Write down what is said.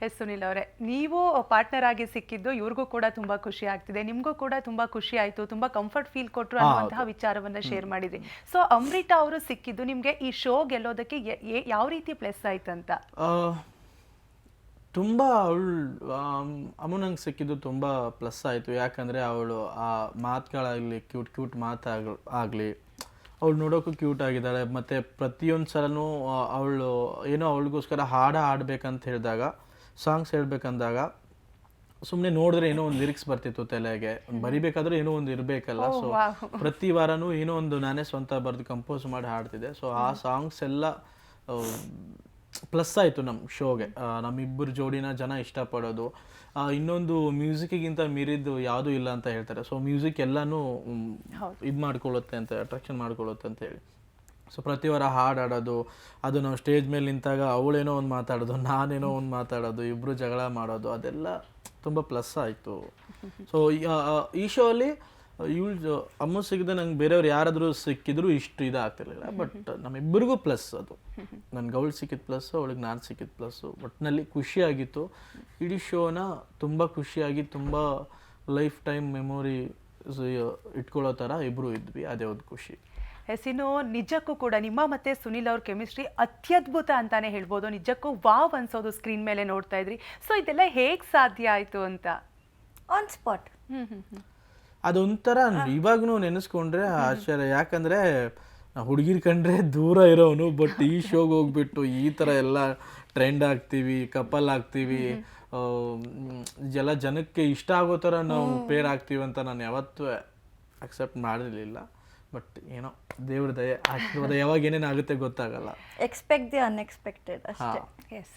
S Sunil ಅವರೇ, ನೀವು partner ಆಗಿ ಸಿಕ್ಕಿದ್ದು ಇವ್ರಿಗೂ ಕೂಡ ತುಂಬಾ ಖುಷಿ ಆಗ್ತಿದೆ, ನಿಮ್ಗೂ ಕೂಡ ತುಂಬಾ ಖುಷಿ ಆಯ್ತು, ತುಂಬಾ ಕಂಫರ್ಟ್ ಫೀಲ್ ಕೊಟ್ರು ಅನ್ನುವಂತಹ ವಿಚಾರವನ್ನ ಶೇರ್ ಮಾಡಿದ್ರಿ. ಸೊ ಅಮೃತಾ ಅವರು ಸಿಕ್ಕಿದ್ದು ನಿಮ್ಗೆ ಈ ಶೋ ಗೆಲ್ಲೋದಕ್ಕೆ ಯಾವ ರೀತಿ ಪ್ಲಸ್ ಆಯ್ತಂತ? ತುಂಬ ಅವಳು ಅಮ್ಮನಂಗೆ ಸಿಕ್ಕಿದ್ದು ತುಂಬ ಪ್ಲಸ್ ಆಯಿತು. ಯಾಕಂದರೆ ಅವಳು ಆ ಮಾತುಗಳಾಗಲಿ, ಕ್ಯೂಟ್ ಕ್ಯೂಟ್ ಆಗಲಿ, ಅವಳು ನೋಡೋಕ್ಕೂ ಕ್ಯೂಟ್ ಆಗಿದ್ದಾಳೆ. ಮತ್ತು ಪ್ರತಿಯೊಂದು ಸಲನೂ ಅವಳು ಏನೋ ಅವಳಿಗೋಸ್ಕರ ಹಾಡಬೇಕಂತ ಹೇಳಿದಾಗ, ಸಾಂಗ್ಸ್ ಹೇಳ್ಬೇಕಂದಾಗ ಸುಮ್ಮನೆ ನೋಡಿದ್ರೆ ಏನೋ ಒಂದು ಲಿರಿಕ್ಸ್ ಬರ್ತಿತ್ತು ತಲೆಗೆ, ಬರಿಬೇಕಾದ್ರೆ ಏನೋ ಒಂದು ಇರಬೇಕಲ್ಲ. ಸೊ ಪ್ರತಿ ವಾರನೂ ಏನೋ ಒಂದು ನಾನೇ ಸ್ವಂತ ಬರೆದು ಕಂಪೋಸ್ ಮಾಡಿ ಹಾಡ್ತಿದ್ದೆ. ಸೊ ಆ ಸಾಂಗ್ಸ್ ಎಲ್ಲ ಪ್ಲಸ್ ಆಯಿತು ನಮ್ಮ ಶೋಗೆ. ನಮ್ಮಿಬ್ಬರು ಜೋಡಿನ ಜನ ಇಷ್ಟಪಡೋದು. ಇನ್ನೊಂದು ಮ್ಯೂಸಿಕ್ಗಿಂತ ಮೀರಿದ್ದು ಯಾವುದೂ ಇಲ್ಲ ಅಂತ ಹೇಳ್ತಾರೆ. ಸೊ ಮ್ಯೂಸಿಕ್ ಎಲ್ಲನೂ ಇದು ಮಾಡ್ಕೊಳ್ಳುತ್ತೆ ಅಂತ, ಅಟ್ರಾಕ್ಷನ್ ಮಾಡ್ಕೊಳ್ಳುತ್ತೆ ಅಂತ ಹೇಳಿ. ಸೊ ಪ್ರತಿ ವಾರ ಹಾಡಾಡೋದು, ಅದು ನಾವು ಸ್ಟೇಜ್ ಮೇಲೆ ನಿಂತಾಗ ಅವಳೇನೋ ಒಂದು ಮಾತಾಡೋದು, ನಾನೇನೋ ಒಂದು ಮಾತಾಡೋದು, ಇಬ್ಬರು ಜಗಳ ಮಾಡೋದು, ಅದೆಲ್ಲ ತುಂಬ ಪ್ಲಸ್ ಆಯಿತು. ಸೊ ಈ ಶೋ ಅಲ್ಲಿ ಇವಳು ಅಮ್ಮ ಸಿಗದೆ ನಂಗೆ ಬೇರೆಯವ್ರು ಯಾರಾದರೂ ಸಿಕ್ಕಿದ್ರು ಇಷ್ಟು ಇದಾಗ್ತಿರ್ಲಿಲ್ಲ. ಬಟ್ ನಮ್ಮಿಬ್ಬರಿಗೂ ಪ್ಲಸ್ ಅದು. ನನ್ಗೆ ಅವಳು ಸಿಕ್ಕಿದ ಪ್ಲಸ್ಸು, ಅವಳಿಗೆ ನಾನು ಸಿಕ್ಕಿದ ಪ್ಲಸ್ಸು. ಒಟ್ಟಿನಲ್ಲಿ ಖುಷಿಯಾಗಿತ್ತು. ಇಡೀ ಶೋನ ತುಂಬ ಖುಷಿಯಾಗಿ, ತುಂಬ ಲೈಫ್ ಟೈಮ್ ಮೆಮೊರಿ ಇಟ್ಕೊಳ್ಳೋ ಥರ ಇಬ್ಬರು ಇದ್ವಿ. ಅದೇ ಒಂದು ಖುಷಿ. ಇನ್ನು ನಿಜಕ್ಕೂ ಕೂಡ ನಿಮ್ಮ ಮತ್ತೆ ಸುನಿಲ್ ಅವ್ರ ಕೆಮಿಸ್ಟ್ರಿ ಅತ್ಯದ್ಭುತ ಅಂತಾನೆ ಹೇಳ್ಬೋದು. ನಿಜಕ್ಕೂ ವಾವ್ ಅನ್ಸೋದು ಸ್ಕ್ರೀನ್ ಮೇಲೆ ನೋಡ್ತಾ ಇದ್ರಿ. ಸೊ ಇದೆಲ್ಲ ಹೇಗೆ ಸಾಧ್ಯ ಆಯಿತು ಅಂತ? On spot. ಅದೊಂಥರ ಇವಾಗೂ ನೆನೆಸ್ಕೊಂಡ್ರೆ ಆಶ್ಚರ್ಯ. ಯಾಕಂದರೆ ಹುಡುಗಿರ್ ಕಂಡ್ರೆ ದೂರ ಇರೋನು, ಬಟ್ ಈ ಶೋಗೆ ಹೋಗ್ಬಿಟ್ಟು ಈ ಥರ ಎಲ್ಲ ಟ್ರೆಂಡ್ ಆಗ್ತೀವಿ, ಕಪಲ್ ಆಗ್ತೀವಿ, ಎಲ್ಲ ಜನಕ್ಕೆ ಇಷ್ಟ ಆಗೋ ಥರ ನಾವು ಪೇರ್ ಆಗ್ತೀವಿ ಅಂತ ನಾನು ಯಾವತ್ತೂ ಅಕ್ಸೆಪ್ಟ್ ಮಾಡಿರಲಿಲ್ಲ. ಬಟ್ ಏನೋ ದೇವ್ರ ದಯೆ, ಆಶೀರ್ವಾದ, ಯಾವಾಗ ಏನೇನು ಆಗುತ್ತೆ ಗೊತ್ತಾಗಲ್ಲ. ಎಕ್ಸ್ಪೆಕ್ಟ್ ದಿ ಅನ್ಎಕ್ಸ್ಪೆಕ್ಟೆಡ್ ಅಷ್ಟೇ. ಎಸ್